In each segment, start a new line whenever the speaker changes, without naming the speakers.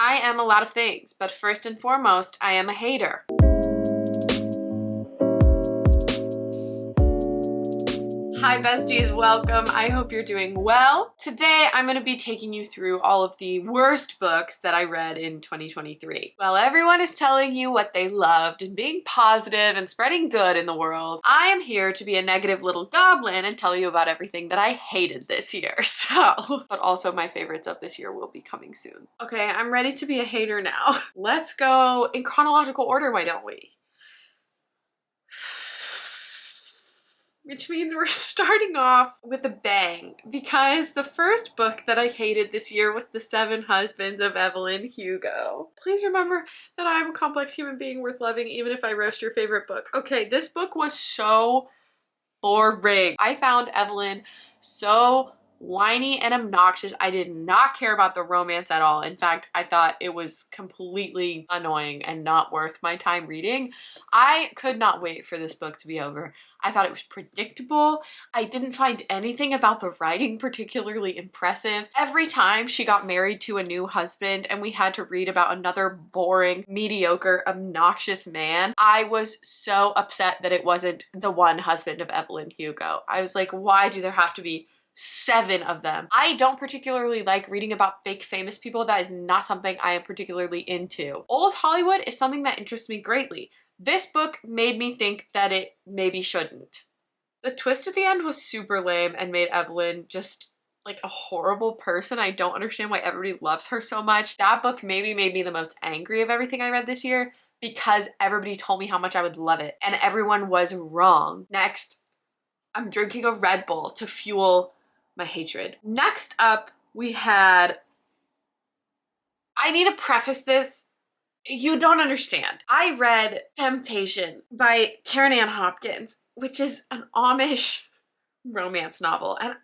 I am a lot of things, but first and foremost, I am a hater. Hi besties, welcome. I hope you're doing well. Today I'm going to be taking you through all of the worst books that I read in 2023. While everyone is telling you what they loved and being positive and spreading good in the world, I am here to be a negative little goblin and tell you about everything that I hated this year. But also my favorites of this year will be coming soon. Okay, I'm ready to be a hater now. Let's go in chronological order, why don't we? Which means we're starting off with a bang, because the first book that I hated this year was The 7 Husbands of Evelyn Hugo. Please remember that I am a complex human being worth loving even if I roast your favorite book. Okay, this book was so boring. I found Evelyn so whiny and obnoxious. I did not care about the romance at all. In fact, I thought it was completely annoying and not worth my time reading. I could not wait for this book to be over. I thought it was predictable. I didn't find anything about the writing particularly impressive. Every time she got married to a new husband and we had to read about another boring, mediocre, obnoxious man, I was so upset that it wasn't the one husband of Evelyn Hugo. I was like, why do there have to be 7 of them? I don't particularly like reading about fake famous people. That is not something I am particularly into. Old Hollywood is something that interests me greatly. This book made me think that it maybe shouldn't. The twist at the end was super lame and made Evelyn just like a horrible person. I don't understand why everybody loves her so much. That book maybe made me the most angry of everything I read this year because everybody told me how much I would love it and everyone was wrong. Next, I'm drinking a Red Bull to fuel my hatred. Next up, we had, I need to preface this, you don't understand. I read Temptation by Karen Ann Hopkins, which is an Amish romance novel. And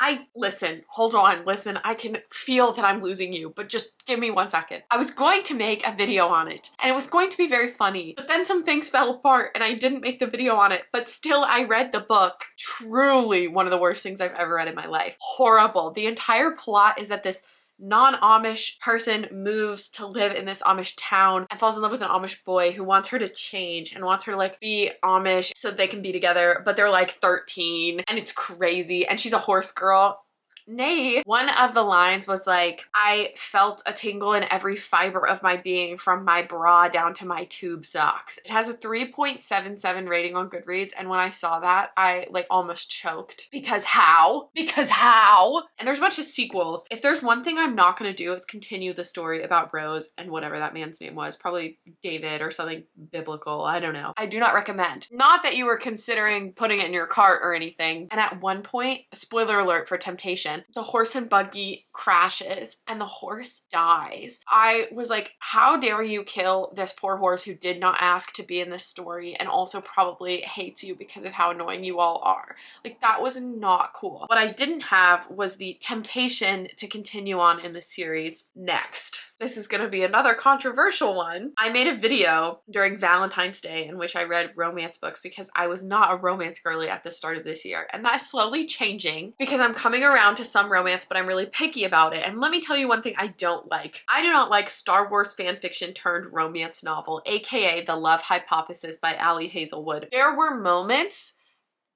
hold on, listen, I can feel that I'm losing you, but just give me 1 second. I was going to make a video on it and it was going to be very funny, but then some things fell apart and I didn't make the video on it, but still I read the book. Truly one of the worst things I've ever read in my life. Horrible. The entire plot is that this non-Amish person moves to live in this Amish town and falls in love with an Amish boy who wants her to change and wants her to like be Amish so they can be together, but they're like 13 and it's crazy and she's a horse girl. Nay. One of the lines was like, I felt a tingle in every fiber of my being from my bra down to my tube socks. It has a 3.77 rating on Goodreads, and when I saw that, I like almost choked. Because how? Because how? And there's a bunch of sequels. If there's one thing I'm not gonna do, it's continue the story about Rose and whatever that man's name was. Probably David or something biblical. I don't know. I do not recommend. Not that you were considering putting it in your cart or anything. And at one point, spoiler alert for Temptation, the horse and buggy crashes and the horse dies. I was like, how dare you kill this poor horse who did not ask to be in this story and also probably hates you because of how annoying you all are. Like, that was not cool. What I didn't have was the temptation to continue on in the series. Next. This is gonna be another controversial one. I made a video during Valentine's Day in which I read romance books because I was not a romance girly at the start of this year. And that's slowly changing because I'm coming around to some romance, but I'm really picky about it. And let me tell you one thing I don't like. I do not like Star Wars fanfiction turned romance novel, aka The Love Hypothesis by Ali Hazelwood. There were moments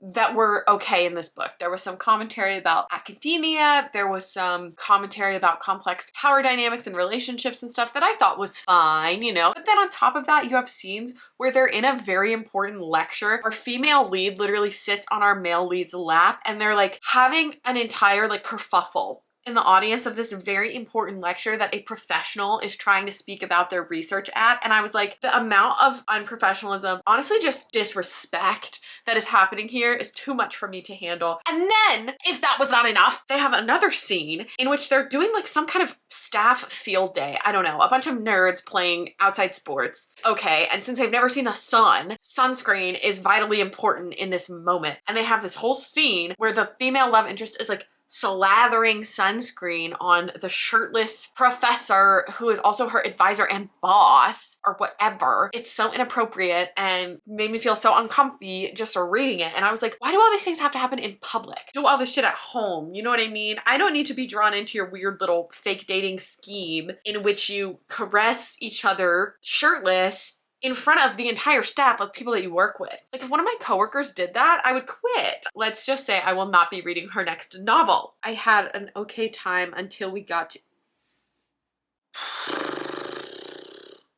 that were okay in this book. There was some commentary about academia, there was some commentary about complex power dynamics and relationships and stuff that I thought was fine, you know? But then on top of that, you have scenes where they're in a very important lecture. Our female lead literally sits on our male lead's lap and they're like having an entire like kerfuffle in the audience of this very important lecture that a professional is trying to speak about their research at. And I was like, the amount of unprofessionalism, honestly just disrespect that is happening here is too much for me to handle. And then, if that was not enough, they have another scene in which they're doing like some kind of staff field day. I don't know, a bunch of nerds playing outside sports. Okay, and since I've never seen the sun, sunscreen is vitally important in this moment. And they have this whole scene where the female love interest is like slathering sunscreen on the shirtless professor who is also her advisor and boss or whatever. It's so inappropriate and made me feel so uncomfy just reading it. And I was like, why do all these things have to happen in public? Do all this shit at home. You know what I mean? I don't need to be drawn into your weird little fake dating scheme in which you caress each other shirtless in front of the entire staff of people that you work with. Like, if one of my coworkers did that, I would quit. Let's just say I will not be reading her next novel. I had an okay time until we got to...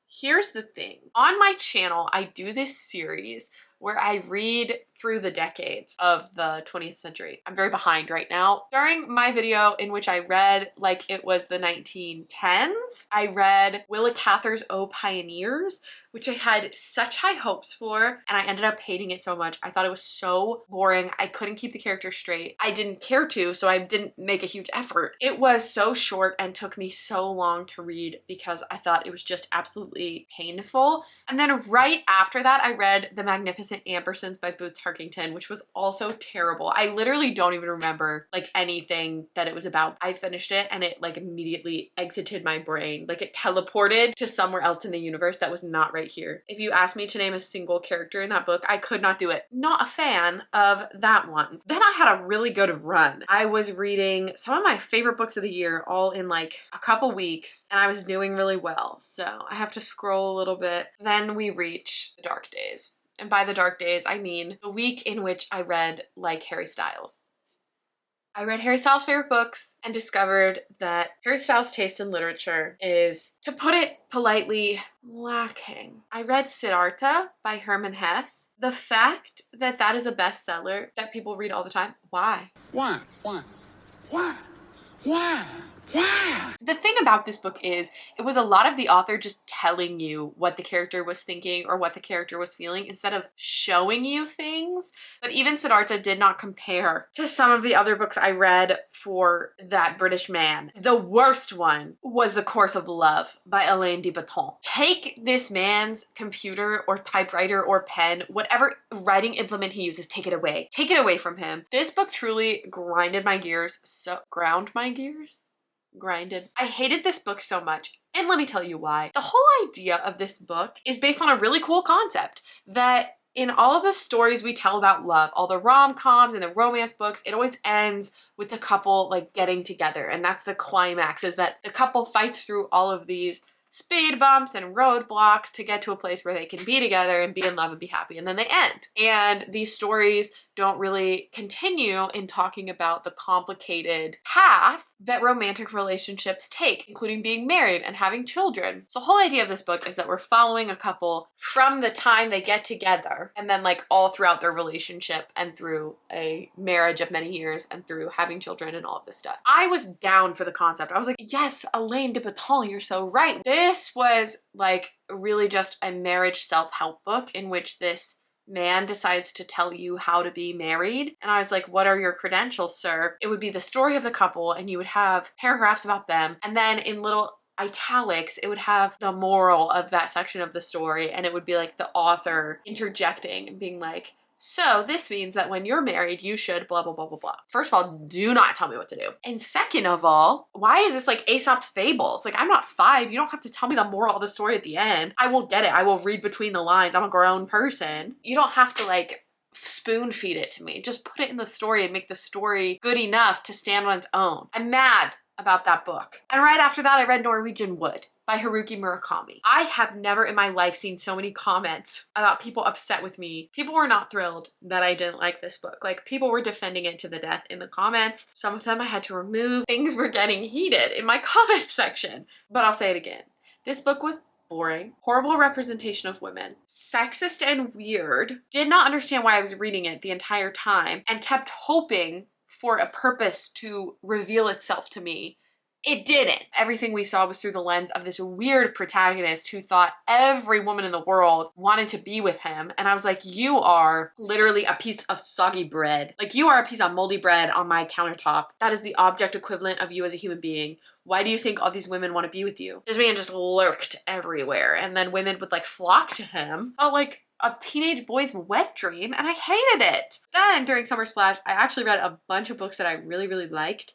Here's the thing. On my channel, I do this series where I read through the decades of the 20th century. I'm very behind right now. During my video in which I read like it was the 1910s, I read Willa Cather's O Pioneers, which I had such high hopes for, and I ended up hating it so much. I thought it was so boring. I couldn't keep the characters straight. I didn't care to, so I didn't make a huge effort. It was so short and took me so long to read because I thought it was just absolutely painful. And then right after that, I read The Magnificent Ambersons by Booth Tarkington, which was also terrible. I literally don't even remember like anything that it was about. I finished it and it like immediately exited my brain. Like it teleported to somewhere else in the universe that was not right here. If you asked me to name a single character in that book, I could not do it. Not a fan of that one. Then I had a really good run. I was reading some of my favorite books of the year all in like a couple weeks, and I was doing really well. So I have to scroll a little bit. Then we reach the dark days. And by the dark days, I mean the week in which I read like Harry Styles. I read Harry Styles' favorite books and discovered that Harry Styles' taste in literature is, to put it politely, lacking. I read Siddhartha by Hermann Hesse. The fact that that is a bestseller that people read all the time, why? Why? Why? Why? Why? Yeah. The thing about this book is it was a lot of the author just telling you what the character was thinking or what the character was feeling instead of showing you things. But even Siddhartha did not compare to some of the other books I read for that British man. The worst one was The Course of Love by Alain de Botton. Take this man's computer or typewriter or pen, whatever writing implement he uses, take it away. Take it away from him. This book truly grinded my gears. Grinded. I hated this book so much, and let me tell you why. The whole idea of this book is based on a really cool concept that in all of the stories we tell about love, all the rom-coms and the romance books, it always ends with the couple like getting together, and that's the climax, is that the couple fights through all of these speed bumps and roadblocks to get to a place where they can be together and be in love and be happy, and then they end. And these stories don't really continue in talking about the complicated path that romantic relationships take, including being married and having children. So the whole idea of this book is that we're following a couple from the time they get together and then like all throughout their relationship and through a marriage of many years and through having children and all of this stuff. I was down for the concept. I was like, yes, Alain de Botton, you're so right. This was like really just a marriage self-help book in which this man decides to tell you how to be married. And I was like, what are your credentials, sir? It would be the story of the couple, and you would have paragraphs about them. And then in little italics, it would have the moral of that section of the story. And it would be like the author interjecting and being like, so this means that when you're married, you should blah, blah, blah, blah, blah. First of all, do not tell me what to do. And second of all, why is this like Aesop's fable? It's like, I'm not 5. You don't have to tell me the moral of the story at the end. I will get it. I will read between the lines. I'm a grown person. You don't have to like spoon feed it to me. Just put it in the story and make the story good enough to stand on its own. I'm mad about that book. And right after that, I read Norwegian Wood by Haruki Murakami. I have never in my life seen so many comments about people upset with me. People were not thrilled that I didn't like this book. Like, people were defending it to the death in the comments. Some of them I had to remove. Things were getting heated in my comment section. But I'll say it again. This book was boring, horrible representation of women, sexist and weird, did not understand why I was reading it the entire time, and kept hoping for a purpose to reveal itself to me. It didn't. Everything we saw was through the lens of this weird protagonist who thought every woman in the world wanted to be with him. And I was like, you are literally a piece of soggy bread. Like, you are a piece of moldy bread on my countertop. That is the object equivalent of you as a human being. Why do you think all these women want to be with you? This man just lurked everywhere. And then women would like flock to him. Felt like a teenage boy's wet dream, and I hated it. Then during Summer Splash, I actually read a bunch of books that I really, really liked.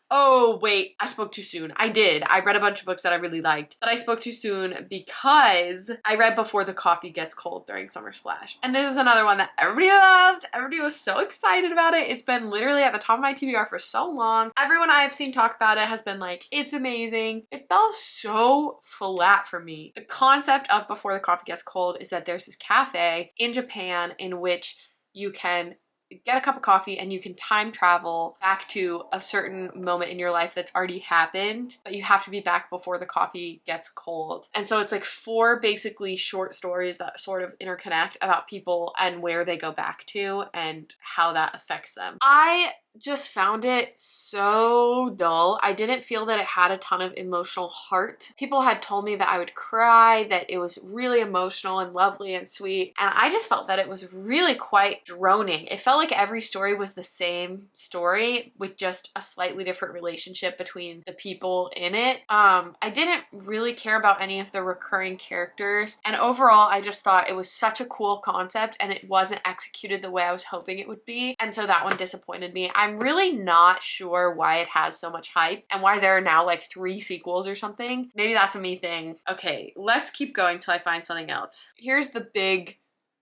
Oh, wait, I spoke too soon. I did. I read a bunch of books that I really liked, but I spoke too soon because I read Before the Coffee Gets Cold during Summer Splash. And this is another one that everybody loved. Everybody was so excited about it. It's been literally at the top of my TBR for so long. Everyone I have seen talk about it has been like, it's amazing. It felt so flat for me. The concept of Before the Coffee Gets Cold is that there's this cafe in Japan in which you can get a cup of coffee and you can time travel back to a certain moment in your life that's already happened, but you have to be back before the coffee gets cold. And so it's like 4 basically short stories that sort of interconnect about people and where they go back to and how that affects them. I just found it so dull. I didn't feel that it had a ton of emotional heart. People had told me that I would cry, that it was really emotional and lovely and sweet, and I just felt that it was really quite droning. It felt like every story was the same story with just a slightly different relationship between the people in it. I didn't really care about any of the recurring characters, and overall I just thought it was such a cool concept and it wasn't executed the way I was hoping it would be, and so that one disappointed me. I'm really not sure why it has so much hype and why there are now like 3 sequels or something. Maybe that's a me thing. Okay, let's keep going till I find something else. Here's the big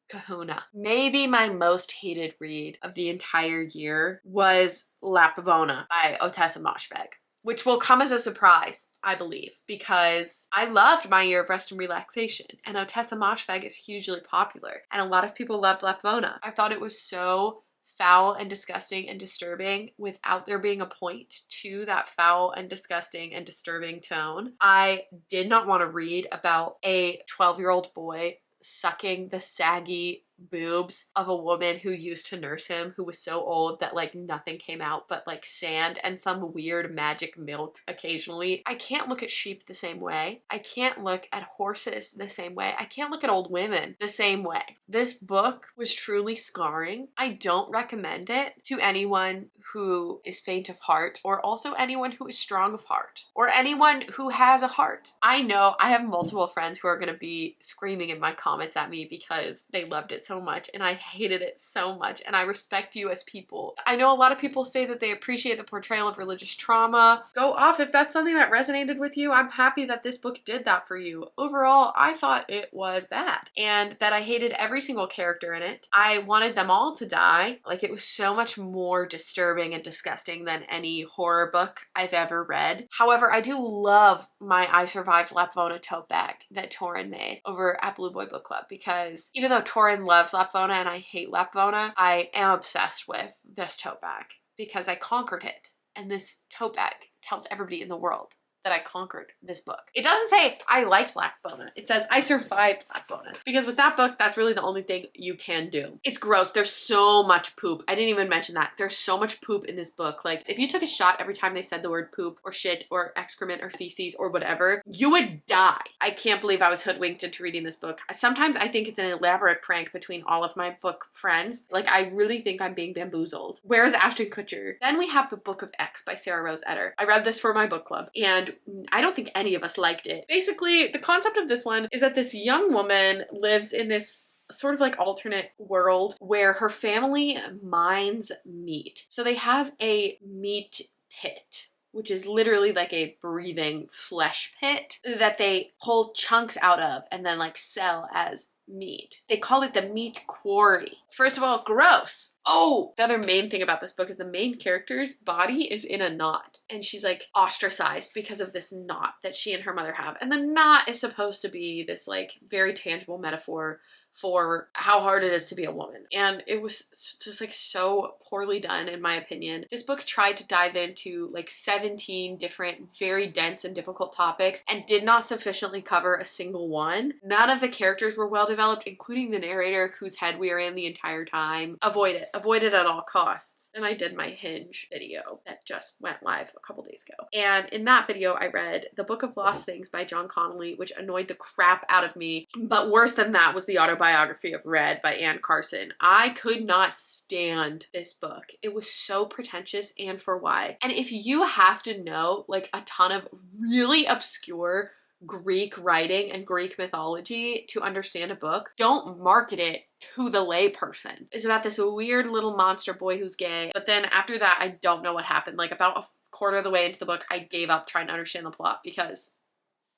kahuna. Maybe my most hated read of the entire year was Lapvona by Otessa Moshfegh, which will come as a surprise, I believe, because I loved My Year of Rest and Relaxation, and Otessa Moshfegh is hugely popular, and a lot of people loved Lapvona. I thought it was so foul and disgusting and disturbing without there being a point to that foul and disgusting and disturbing tone. I did not want to read about a 12-year-old boy sucking the saggy boobs of a woman who used to nurse him, who was so old that like nothing came out but like sand and some weird magic milk occasionally. I can't look at sheep the same way. I can't look at horses the same way. I can't look at old women the same way. This book was truly scarring. I don't recommend it to anyone who is faint of heart, or also anyone who is strong of heart, or anyone who has a heart. I know I have multiple friends who are going to be screaming in my comments at me because they loved it so much and I hated it so much, and I respect you as people. I know a lot of people say that they appreciate the portrayal of religious trauma. Go off if that's something that resonated with you. I'm happy that this book did that for you. Overall, I thought it was bad and that I hated every single character in it. I wanted them all to die. Like, it was so much more disturbing and disgusting than any horror book I've ever read. However, I do love my I Survived Lapvona tote bag that Torin made over at Blue Boy Book Club, because even though Torin loves Lapvona and I hate Lapvona, I am obsessed with this tote bag because I conquered it. And this tote bag tells everybody in the world that I conquered this book. It doesn't say I liked Lapvona. It says I survived Lapvona. Because with that book, that's really the only thing you can do. It's gross. There's so much poop. I didn't even mention that. There's so much poop in this book. Like, if you took a shot every time they said the word poop or shit or excrement or feces or whatever, you would die. I can't believe I was hoodwinked into reading this book. Sometimes I think it's an elaborate prank between all of my book friends. Like, I really think I'm being bamboozled. Where is Ashton Kutcher? Then we have The Book of X by Sarah Rose Etter. I read this for my book club and I don't think any of us liked it. Basically, the concept of this one is that this young woman lives in this sort of like alternate world where her family mines meat. So they have a meat pit, which is literally like a breathing flesh pit that they pull chunks out of and then like sell as meat. They call it the meat quarry. First of all, gross. Oh, the other main thing about this book is the main character's body is in a knot and she's like ostracized because of this knot that she and her mother have. And the knot is supposed to be this like very tangible metaphor for how hard it is to be a woman. And it was just like so poorly done, in my opinion. This book tried to dive into like 17 different very dense and difficult topics and did not sufficiently cover a single one. None of the characters were well developed, including the narrator whose head we are in the entire time. Avoid it. Avoid it at all costs. And I did my Hinge video that just went live a couple days ago. And in that video, I read The Book of Lost Things by John Connolly, which annoyed the crap out of me. But worse than that was the autobiography of Red by Anne Carson. I could not stand this book. It was so pretentious and for why. And if you have to know like a ton of really obscure Greek writing and Greek mythology to understand a book, don't market it to the lay person. It's about this weird little monster boy who's gay, but then after that, I don't know what happened. Like about a quarter of the way into the book, I gave up trying to understand the plot because,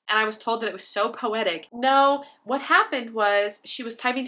and I was told that it was so poetic. No, what happened was she was typing,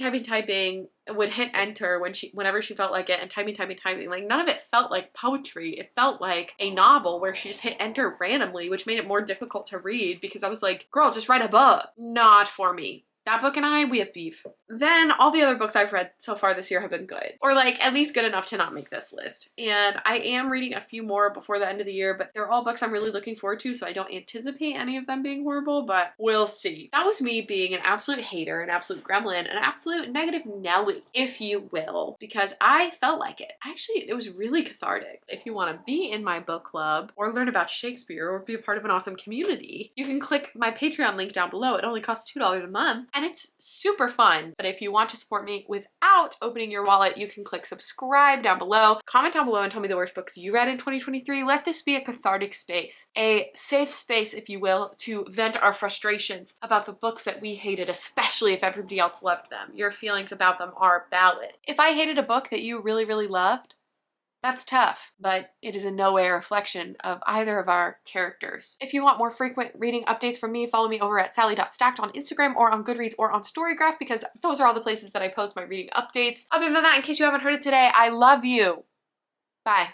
would hit enter whenever she felt like it, and typing. Like none of it felt like poetry. It felt like a novel where she just hit enter randomly, which made it more difficult to read because I was like, girl, just write a book. Not for me. That book and I, we have beef. Then all the other books I've read so far this year have been good. Or like at least good enough to not make this list. And I am reading a few more before the end of the year, but they're all books I'm really looking forward to, so I don't anticipate any of them being horrible, but we'll see. That was me being an absolute hater, an absolute gremlin, an absolute negative Nelly, if you will, because I felt like it. Actually, it was really cathartic. If you want to be in my book club or learn about Shakespeare or be a part of an awesome community, you can click my Patreon link down below. It only costs $2 a month. And it's super fun. But if you want to support me without opening your wallet, you can click subscribe down below. Comment down below and tell me the worst books you read in 2023. Let this be a cathartic space, a safe space, if you will, to vent our frustrations about the books that we hated, especially if everybody else loved them. Your feelings about them are valid. If I hated a book that you really, really loved, that's tough, but it is in no way a reflection of either of our characters. If you want more frequent reading updates from me, follow me over at sally.stacked on Instagram or on Goodreads or on Storygraph because those are all the places that I post my reading updates. Other than that, in case you haven't heard it today, I love you. Bye.